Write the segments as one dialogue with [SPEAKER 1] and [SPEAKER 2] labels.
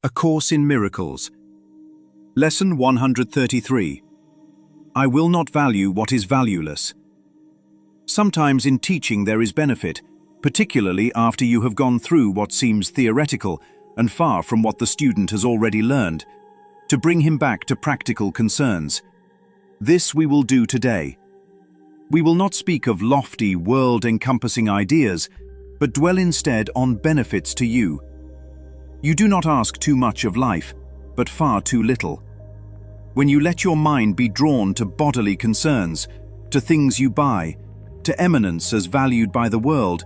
[SPEAKER 1] A Course in Miracles. Lesson 133. I will not value what is valueless. Sometimes in teaching there is benefit, particularly after you have gone through what seems theoretical and far from what the student has already learned, to bring him back to practical concerns. This we will do today. We will not speak of lofty, world-encompassing ideas, but dwell instead on benefits to you. You do not ask too much of life, but far too little. When you let your mind be drawn to bodily concerns, to things you buy, to eminence as valued by the world,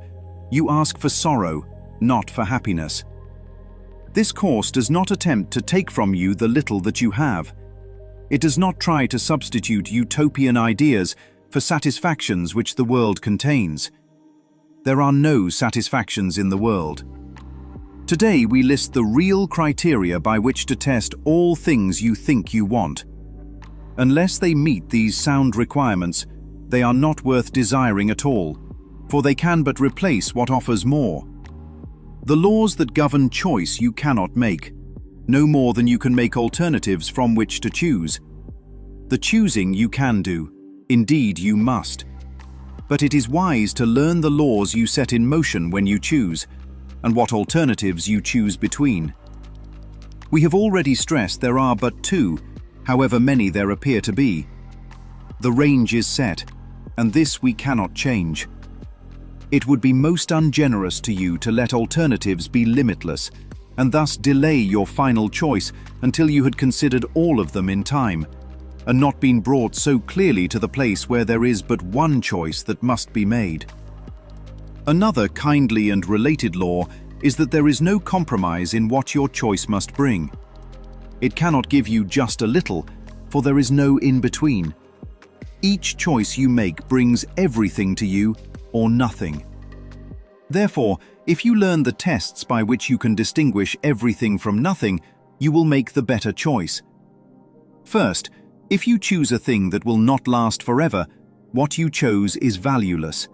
[SPEAKER 1] you ask for sorrow, not for happiness. This course does not attempt to take from you the little that you have. It does not try to substitute utopian ideas for satisfactions which the world contains. There are no satisfactions in the world. Today we list the real criteria by which to test all things you think you want. Unless they meet these sound requirements, they are not worth desiring at all, for they can but replace what offers more. The laws that govern choice you cannot make, no more than you can make alternatives from which to choose. The choosing you can do, indeed you must. But it is wise to learn the laws you set in motion when you choose, and what alternatives you choose between. We have already stressed there are but two, however many there appear to be. The range is set, and this we cannot change. It would be most ungenerous to you to let alternatives be limitless, and thus delay your final choice until you had considered all of them in time, and not been brought so clearly to the place where there is but one choice that must be made. Another kindly and related law is that there is no compromise in what your choice must bring. It cannot give you just a little, for there is no in-between. Each choice you make brings everything to you or nothing. Therefore, if you learn the tests by which you can distinguish everything from nothing, you will make the better choice. First, if you choose a thing that will not last forever, what you chose is valueless.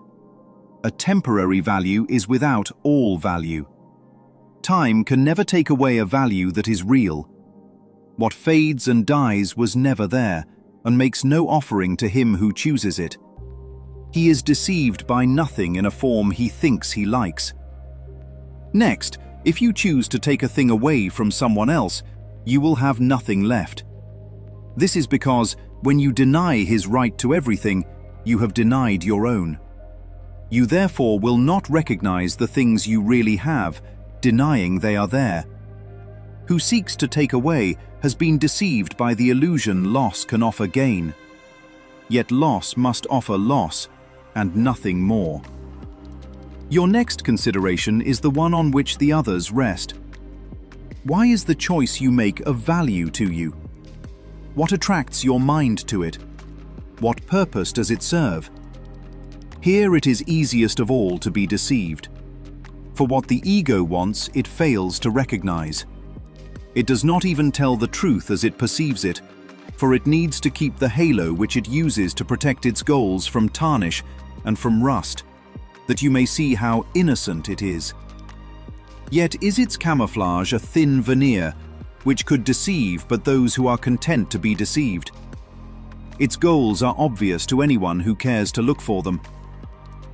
[SPEAKER 1] A temporary value is without all value. Time can never take away a value that is real. What fades and dies was never there, and makes no offering to him who chooses it. He is deceived by nothing in a form he thinks he likes. Next, if you choose to take a thing away from someone else, you will have nothing left. This is because, when you deny his right to everything, you have denied your own. You therefore will not recognize the things you really have, denying they are there. Who seeks to take away has been deceived by the illusion loss can offer gain. Yet loss must offer loss, and nothing more. Your next consideration is the one on which the others rest. Why is the choice you make of value to you? What attracts your mind to it? What purpose does it serve? Here it is easiest of all to be deceived. For what the ego wants, it fails to recognize. It does not even tell the truth as it perceives it, for it needs to keep the halo which it uses to protect its goals from tarnish and from rust, that you may see how innocent it is. Yet is its camouflage a thin veneer, which could deceive but those who are content to be deceived. Its goals are obvious to anyone who cares to look for them.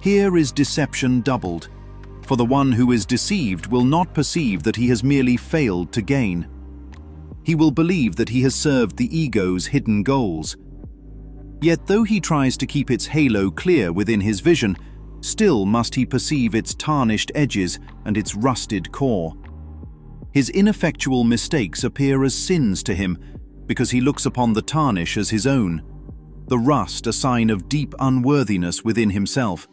[SPEAKER 1] Here is deception doubled, for the one who is deceived will not perceive that he has merely failed to gain. He will believe that he has served the ego's hidden goals. Yet though he tries to keep its halo clear within his vision, still must he perceive its tarnished edges and its rusted core. His ineffectual mistakes appear as sins to him, because he looks upon the tarnish as his own, the rust a sign of deep unworthiness within himself.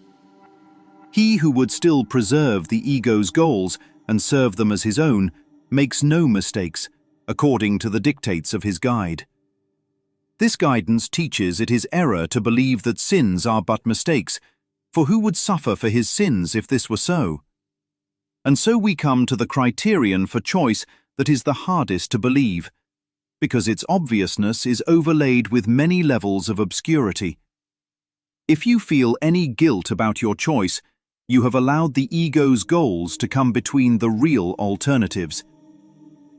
[SPEAKER 1] He who would still preserve the ego's goals and serve them as his own makes no mistakes, according to the dictates of his guide. This guidance teaches it is error to believe that sins are but mistakes, for who would suffer for his sins if this were so? And so we come to the criterion for choice that is the hardest to believe, because its obviousness is overlaid with many levels of obscurity. If you feel any guilt about your choice, you have allowed the ego's goals to come between the real alternatives.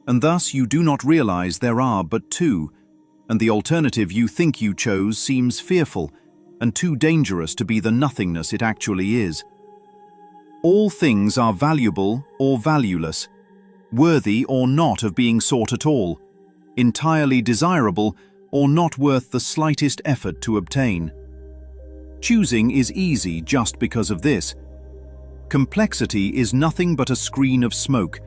[SPEAKER 1] and thus you do not realize there are but two, and the alternative you think you chose seems fearful and too dangerous to be the nothingness it actually is. All things are valuable or valueless, worthy or not of being sought at all, entirely desirable or not worth the slightest effort to obtain. Choosing is easy just because of this. Complexity is nothing but a screen of smoke,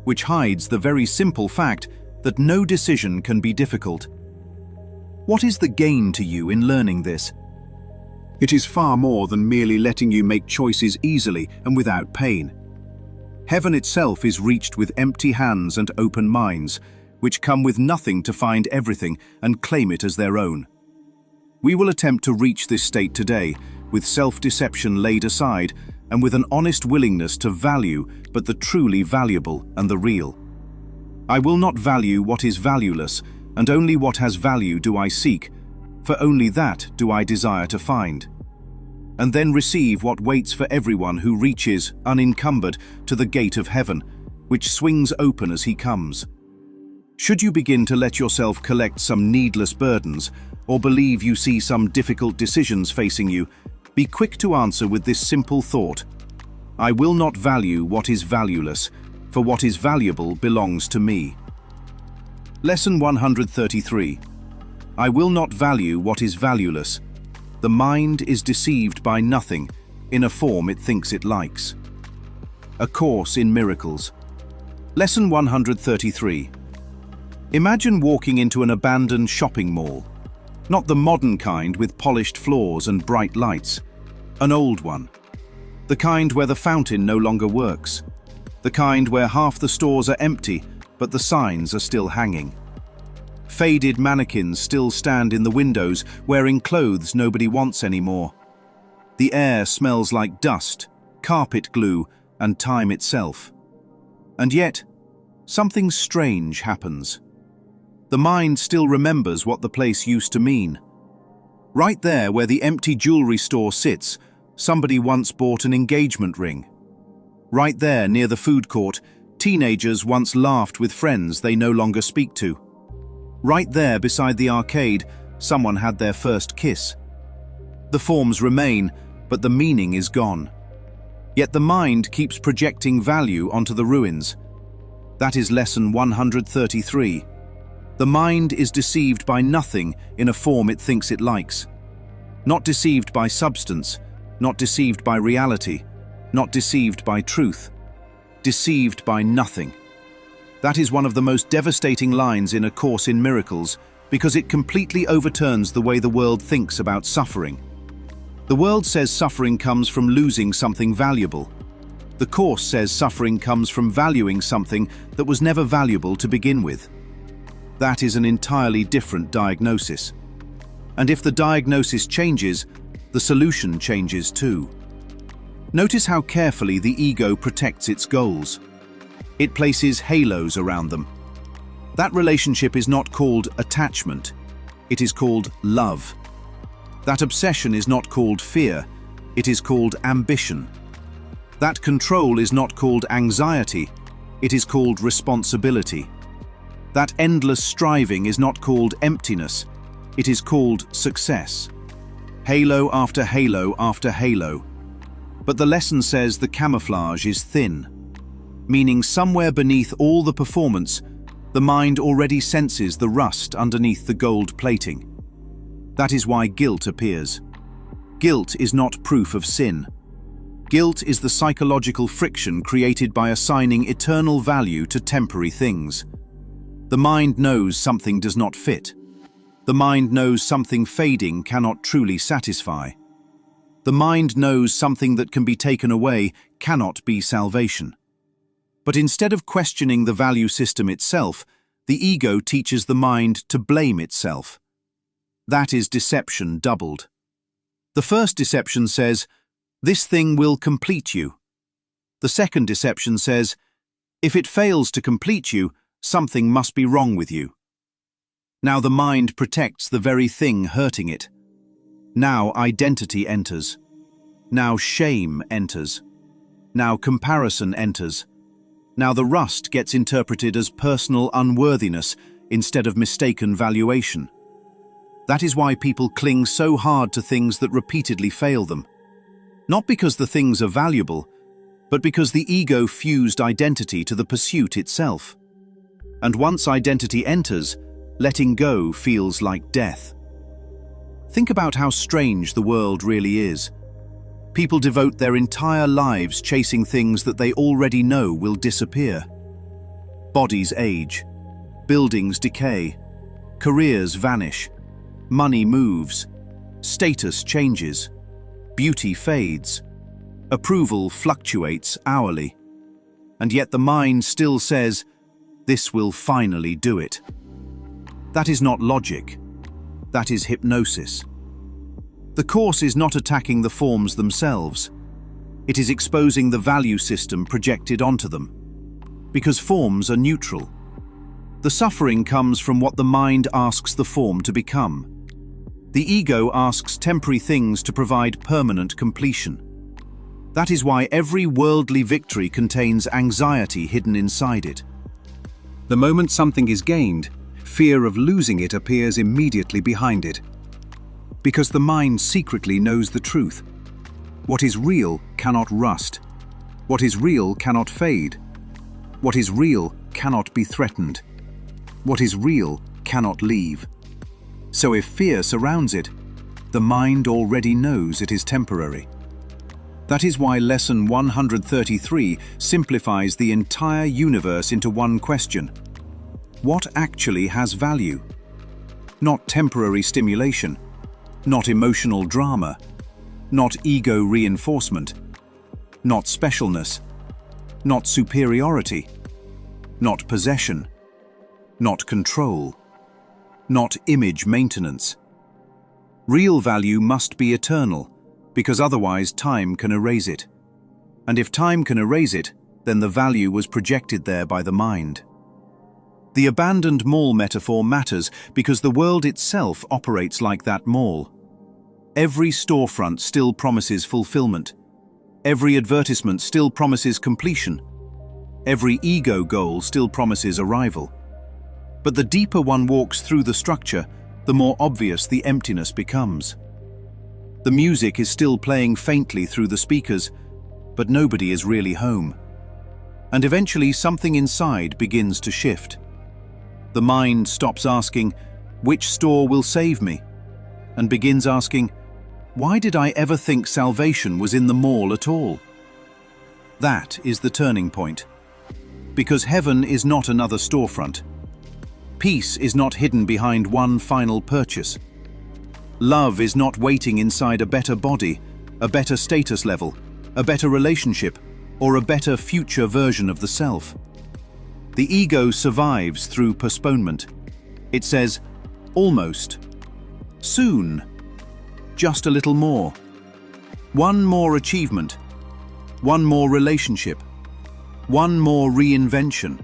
[SPEAKER 1] which hides the very simple fact that no decision can be difficult. What is the gain to you in learning this? It is far more than merely letting you make choices easily and without pain. Heaven itself is reached with empty hands and open minds, which come with nothing to find everything and claim it as their own. We will attempt to reach this state today, with self-deception laid aside and with an honest willingness to value but the truly valuable and the real. I will not value what is valueless, and only what has value do I seek, for only that do I desire to find. And then receive what waits for everyone who reaches, unencumbered, to the gate of heaven, which swings open as he comes. Should you begin to let yourself collect some needless burdens, or believe you see some difficult decisions facing you, be quick to answer with this simple thought: I will not value what is valueless, for what is valuable belongs to me. Lesson 133. I will not value what is valueless. The mind is deceived by nothing, in a form it thinks it likes. A Course in Miracles. Lesson 133. Imagine walking into an abandoned shopping mall. Not the modern kind with polished floors and bright lights. An old one. The kind where the fountain no longer works. The kind where half the stores are empty, but the signs are still hanging. Faded mannequins still stand in the windows, wearing clothes nobody wants anymore. The air smells like dust, carpet glue, and time itself. And yet, something strange happens. The mind still remembers what the place used to mean. Right there where the empty jewelry store sits, somebody once bought an engagement ring. Right there near the food court, teenagers once laughed with friends they no longer speak to. Right there beside the arcade, someone had their first kiss. The forms remain, but the meaning is gone. Yet the mind keeps projecting value onto the ruins. That is lesson 133. The mind is deceived by nothing in a form it thinks it likes. Not deceived by substance, not deceived by reality, not deceived by truth. Deceived by nothing. That is one of the most devastating lines in A Course in Miracles, because it completely overturns the way the world thinks about suffering. The world says suffering comes from losing something valuable. The Course says suffering comes from valuing something that was never valuable to begin with. That is an entirely different diagnosis. And if the diagnosis changes, the solution changes too. Notice how carefully the ego protects its goals. It places halos around them. That relationship is not called attachment, it is called love. That obsession is not called fear, it is called ambition. That control is not called anxiety, it is called responsibility. That endless striving is not called emptiness, it is called success. Halo after halo after halo. But the lesson says the camouflage is thin, meaning somewhere beneath all the performance, the mind already senses the rust underneath the gold plating. That is why guilt appears. Guilt is not proof of sin. Guilt is the psychological friction created by assigning eternal value to temporary things. The mind knows something does not fit. The mind knows something fading cannot truly satisfy. The mind knows something that can be taken away cannot be salvation. But instead of questioning the value system itself, the ego teaches the mind to blame itself. That is deception doubled. The first deception says, "This thing will complete you." The second deception says, "If it fails to complete you, something must be wrong with you." Now the mind protects the very thing hurting it. Now identity enters. Now shame enters. Now comparison enters. Now the rust gets interpreted as personal unworthiness instead of mistaken valuation. That is why people cling so hard to things that repeatedly fail them. Not because the things are valuable, but because the ego fused identity to the pursuit itself. And once identity enters, letting go feels like death. Think about how strange the world really is. People devote their entire lives chasing things that they already know will disappear. Bodies age, buildings decay, careers vanish, money moves, status changes, beauty fades, approval fluctuates hourly. And yet the mind still says, "This will finally do it." That is not logic. That is hypnosis. The Course is not attacking the forms themselves. It is exposing the value system projected onto them. Because forms are neutral. The suffering comes from what the mind asks the form to become. The ego asks temporary things to provide permanent completion. That is why every worldly victory contains anxiety hidden inside it.
[SPEAKER 2] The moment something is gained, fear of losing it appears immediately behind it. Because the mind secretly knows the truth. What is real cannot rust. What is real cannot fade. What is real cannot be threatened. What is real cannot leave. So if fear surrounds it, the mind already knows it is temporary. That is why Lesson 133 simplifies the entire universe into one question. What actually has value? Not temporary stimulation, not emotional drama, not ego reinforcement, not specialness, not superiority, not possession, not control, not image maintenance. Real value must be eternal, because otherwise time can erase it. And if time can erase it, then the value was projected there by the mind. The abandoned mall metaphor matters because the world itself operates like that mall. Every storefront still promises fulfillment. Every advertisement still promises completion. Every ego goal still promises arrival. But the deeper one walks through the structure, the more obvious the emptiness becomes. The music is still playing faintly through the speakers, but nobody is really home. And eventually something inside begins to shift. The mind stops asking, "Which store will save me?" and begins asking, "Why did I ever think salvation was in the mall at all?" That is the turning point. Because heaven is not another storefront. Peace is not hidden behind one final purchase. Love is not waiting inside a better body, a better status level, a better relationship, or a better future version of the self. The ego survives through postponement. It says, "Almost. Soon. Just a little more. One more achievement. One more relationship. One more reinvention."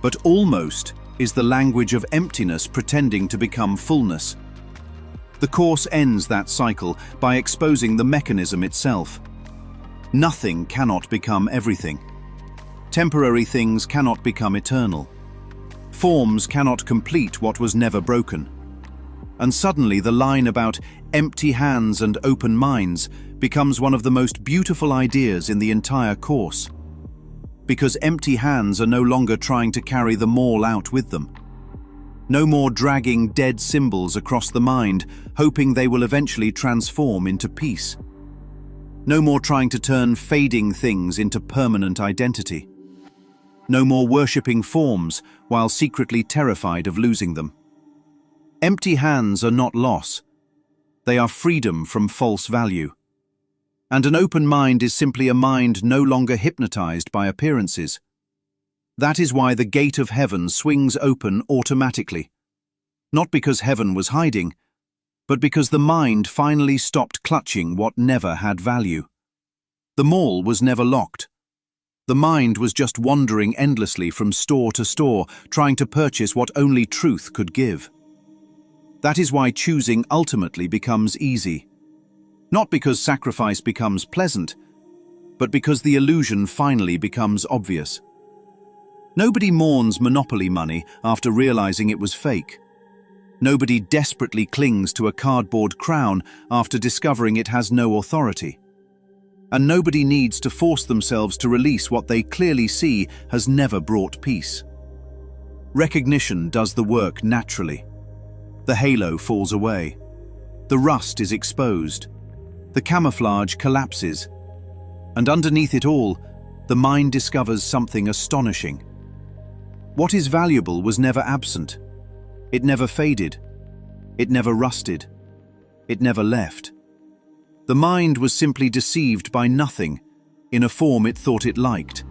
[SPEAKER 2] But almost is the language of emptiness pretending to become fullness. The Course ends that cycle by exposing the mechanism itself. Nothing cannot become everything. Temporary things cannot become eternal. Forms cannot complete what was never broken. And suddenly the line about empty hands and open minds becomes one of the most beautiful ideas in the entire Course. Because empty hands are no longer trying to carry them all out with them. No more dragging dead symbols across the mind, hoping they will eventually transform into peace. No more trying to turn fading things into permanent identity. No more worshipping forms while secretly terrified of losing them. Empty hands are not loss. They are freedom from false value. And an open mind is simply a mind no longer hypnotized by appearances. That is why the gate of heaven swings open automatically. Not because heaven was hiding, but because the mind finally stopped clutching what never had value. The mall was never locked. The mind was just wandering endlessly from store to store, trying to purchase what only truth could give. That is why choosing ultimately becomes easy. Not because sacrifice becomes pleasant, but because the illusion finally becomes obvious.
[SPEAKER 1] Nobody mourns monopoly money after realizing it was fake. Nobody desperately clings to a cardboard crown after discovering it has no authority. And nobody needs to force themselves to release what they clearly see has never brought peace. Recognition does the work naturally. The halo falls away. The rust is exposed. The camouflage collapses. And underneath it all, the mind discovers something astonishing. What is valuable was never absent. It never faded. It never rusted. It never left. The mind was simply deceived by nothing in a form it thought it liked.